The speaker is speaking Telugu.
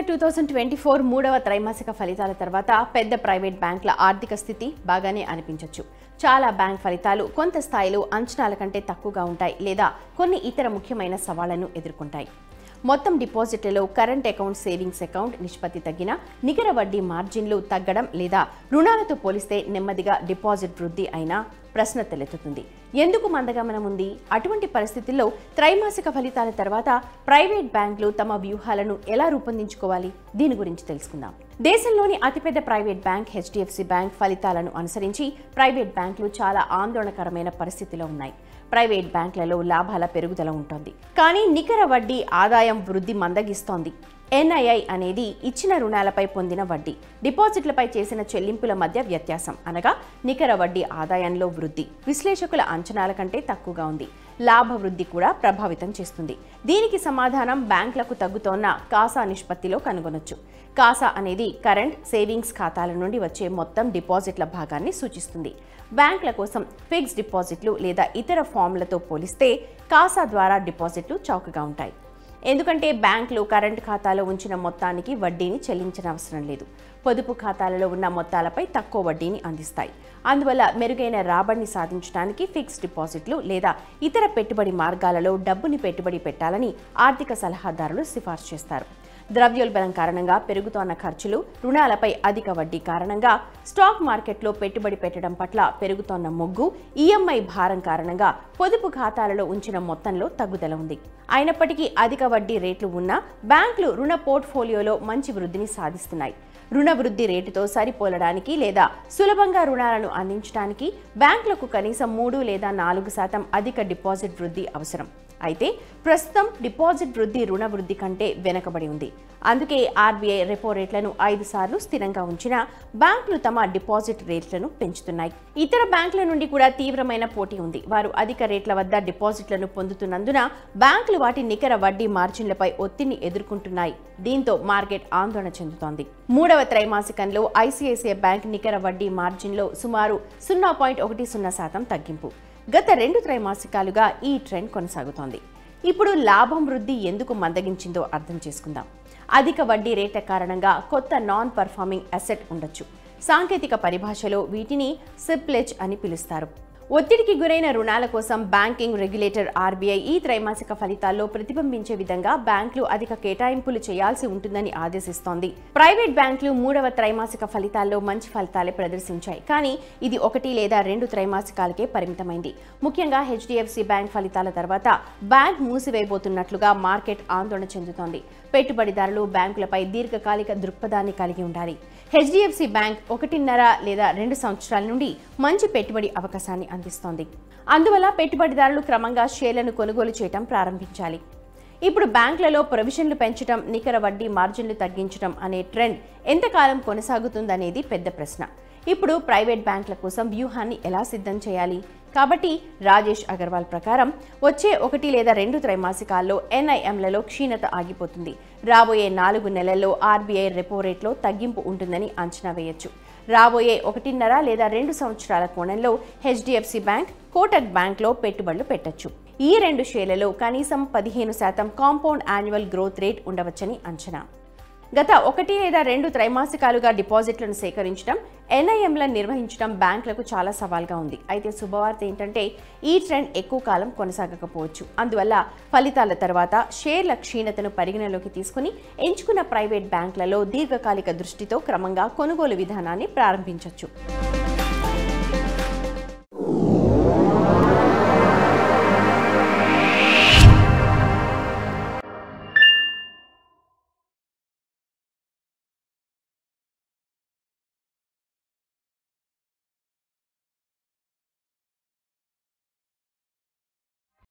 ఇయర్ 2024 మూడవ త్రైమాసిక ఫలితాల తర్వాత పెద్ద ప్రైవేట్ బ్యాంకుల ఆర్థిక స్థితి బాగానే అనిపించొచ్చు. చాలా బ్యాంక్ ఫలితాలు కొంత స్థాయిలో అంచనాల కంటే తక్కువగా ఉంటాయి లేదా కొన్ని ఇతర ముఖ్యమైన సవాళ్లను ఎదుర్కొంటాయి. మొత్తం డిపాజిట్లలో కరెంట్ అకౌంట్, సేవింగ్స్ అకౌంట్ నిష్పత్తి తగ్గిన, నికర వడ్డీ మార్జిన్లు తగ్గడం లేదా రుణాలతో పోలిస్తే నెమ్మదిగా డిపాజిట్ వృద్ధి అయినా ప్రశ్న తలెత్తుతుంది. ఎందుకు మందగమనం ఉంది? అటువంటి పరిస్థితుల్లో త్రైమాసిక ఫలితాల తర్వాత ప్రైవేట్ బ్యాంకులు తమ వ్యూహాలను ఎలా రూపొందించుకోవాలి? దీని గురించి తెలుసుకుందాం. దేశంలోని అతిపెద్ద ప్రైవేట్ బ్యాంక్ హెచ్డిఎఫ్సి బ్యాంక్ ఫలితాలను అనుసరించి ప్రైవేట్ బ్యాంకులు చాలా ఆందోళనకరమైన పరిస్థితిలో ఉన్నాయి. ప్రైవేట్ బ్యాంకులలో లాభాల పెరుగుదల ఉంటుంది, కానీ నికర వడ్డీ ఆదాయం వృద్ధి మందగిస్తోంది. ఎన్ఐఐ అనేది ఇచ్చిన రుణాలపై పొందిన వడ్డీ, డిపాజిట్లపై చేసిన చెల్లింపుల మధ్య వ్యత్యాసం, అనగా నికర వడ్డీ ఆదాయంలో వృద్ధి విశ్లేషకుల అంచనాల కంటే తక్కువగా ఉంది. లాభ వృద్ధి కూడా ప్రభావితం చేస్తుంది. దీనికి సమాధానం బ్యాంకులకు తగ్గుతోన్న కాసా నిష్పత్తిలో కనుగొనొచ్చు. కాసా అనేది కరెంట్, సేవింగ్స్ ఖాతాల నుండి వచ్చే మొత్తం డిపాజిట్ల భాగాన్ని సూచిస్తుంది. బ్యాంకుల కోసం ఫిక్స్డ్ డిపాజిట్లు లేదా ఇతర ఫామ్లతో పోలిస్తే కాసా ద్వారా డిపాజిట్లు చౌకగా ఉంటాయి. ఎందుకంటే బ్యాంకులు కరెంట్ ఖాతాలో ఉంచిన మొత్తానికి వడ్డీని చెల్లించిన అవసరం లేదు. పొదుపు ఖాతాలలో ఉన్న మొత్తాలపై తక్కువ వడ్డీని అందిస్తాయి. అందువల్ల మెరుగైన రాబడిని సాధించడానికి ఫిక్స్డ్ డిపాజిట్లు లేదా ఇతర పెట్టుబడి మార్గాలలో డబ్బుని పెట్టుబడి పెట్టాలని ఆర్థిక సలహాదారులు సిఫార్సు చేస్తారు. ద్రవ్యోల్బణం కారణంగా పెరుగుతోన్న ఖర్చులు, రుణాలపై అధిక వడ్డీ కారణంగా స్టాక్ మార్కెట్లో పెట్టుబడి పెట్టడం పట్ల పెరుగుతోన్న మొగ్గు, ఈఎంఐ భారం కారణంగా పొదుపు ఖాతాలలో ఉంచిన మొత్తంలో తగ్గుదల ఉంది. అయినప్పటికీ అధిక వడ్డీ రేట్లు ఉన్న బ్యాంకులు రుణ పోర్ట్ఫోలియోలో మంచి వృద్ధిని సాధిస్తున్నాయి. రుణ వృద్ధి రేటుతో సరిపోలడానికి లేదా సులభంగా రుణాలను అందించడానికి బ్యాంకులకు కనీసం 3 లేదా 4% అధిక డిపాజిట్ వృద్ధి అవసరం. అయితే ప్రస్తుతం డిపాజిట్ వృద్ధి రుణ వృద్ధి కంటే వెనుకబడి ఉంది. అందుకే ఆర్బీఐ రెపో రేట్లను 5 సార్లు స్థిరంగా ఉంచినా బ్యాంకులు తమ డిపాజిట్ రేట్లను పెంచుతున్నాయి. ఇతర బ్యాంకుల నుండి కూడా తీవ్రమైన పోటీ ఉంది. వారు అధిక రేట్ల వద్ద డిపాజిట్లను పొందుతున్నందున బ్యాంకులు వాటి నికర వడ్డీ మార్జిన్లపై ఒత్తిడిని ఎదుర్కొంటున్నాయి. దీంతో మార్కెట్ ఆందోళన చెందుతోంది. మూడవ త్రైమాసికంలో ఐసిఐసిఐ బ్యాంక్ నికర వడ్డీ మార్జిన్లో సుమారు 0.10% తగ్గింపు. గత 2 త్రైమాసికాలుగా ఈ ట్రెండ్ కొనసాగుతోంది. ఇప్పుడు లాభం వృద్ధి ఎందుకు మందగించిందో అర్థం చేసుకుందాం. అధిక వడ్డీ రేట్ల కారణంగా కొత్త నాన్ పర్ఫార్మింగ్ అసెట్ ఉండొచ్చు. సాంకేతిక పరిభాషలో వీటిని సిప్లెజ్ అని పిలుస్తారు. ఒత్తిడికి గురైన రుణాల కోసం బ్యాంకింగ్ రెగ్యులేటర్ ఆర్బీఐ ఈ త్రైమాసిక ఫలితాల్లో ప్రతిబింబించే విధంగా బ్యాంకులు అధిక కేటాయింపులు చేయాల్సి ఉంటుందని ఆదేశిస్తోంది. ప్రైవేట్ బ్యాంకులు మూడవ త్రైమాసిక ఫలితాల్లో మంచి ఫలితాలే ప్రదర్శించాయి, కానీ ఇది 1 లేదా 2 త్రైమాసికాలకే పరిమితమైంది. ముఖ్యంగా హెచ్డిఎఫ్సి బ్యాంక్ ఫలితాల తర్వాత బ్యాంక్ మూసివేయబోతున్నట్లుగా మార్కెట్ ఆందోళన చెందుతోంది. పెట్టుబడిదారులు బ్యాంకులపై దీర్ఘకాలిక దృక్పథాన్ని కలిగి ఉండాలి. హెచ్డిఎఫ్సి బ్యాంక్ 1.5 లేదా 2 సంవత్సరాల నుండి మంచి పెట్టుబడి అవకాశాన్ని అందిస్తోంది. అందువల్ల పెట్టుబడిదారులు క్రమంగా షేర్లను కొనుగోలు చేయడం ప్రారంభించాలి. ఇప్పుడు బ్యాంకులలో ప్రొవిజన్లు పెంచడం, నికర వడ్డీ మార్జిన్లు తగ్గించడం అనే ట్రెండ్ ఎంతకాలం కొనసాగుతుందనేది పెద్ద ప్రశ్న. ఇప్పుడు ప్రైవేట్ బ్యాంకుల కోసం వ్యూహాన్ని ఎలా సిద్ధం చేయాలి? కాబట్టి రాజేష్ అగర్వాల్ ప్రకారం వచ్చే 1 లేదా 2 త్రైమాసికాల్లో ఎన్ఐఎంలలో క్షీణత ఆగిపోతుంది. రాబోయే 4 నెలల్లో ఆర్బీఐ రెపో రేట్లో తగ్గింపు ఉంటుందని అంచనా వేయొచ్చు. రాబోయే 1.5 లేదా 2 సంవత్సరాల కోణంలో హెచ్డిఎఫ్సి బ్యాంక్, కోటక్ బ్యాంక్లో పెట్టుబడులు పెట్టొచ్చు. ఈ 2 షేర్లలో కనీసం 15% కాంపౌండ్ యాన్యువల్ గ్రోత్ రేట్ ఉండవచ్చని అంచనా. గత 1 లేదా 2 త్రైమాసికాలుగా డిపాజిట్లను సేకరించడం, ఎన్ఐఎంలను నిర్వహించడం బ్యాంకులకు చాలా సవాల్గా ఉంది. అయితే శుభవార్త ఏంటంటే ఈ ట్రెండ్ ఎక్కువ కాలం కొనసాగకపోవచ్చు. అందువల్ల ఫలితాల తర్వాత షేర్ల క్షీణతను పరిగణలోకి తీసుకుని ఎంచుకున్న ప్రైవేట్ బ్యాంకులలో దీర్ఘకాలిక దృష్టితో క్రమంగా కొనుగోలు విధానాన్ని ప్రారంభించవచ్చు.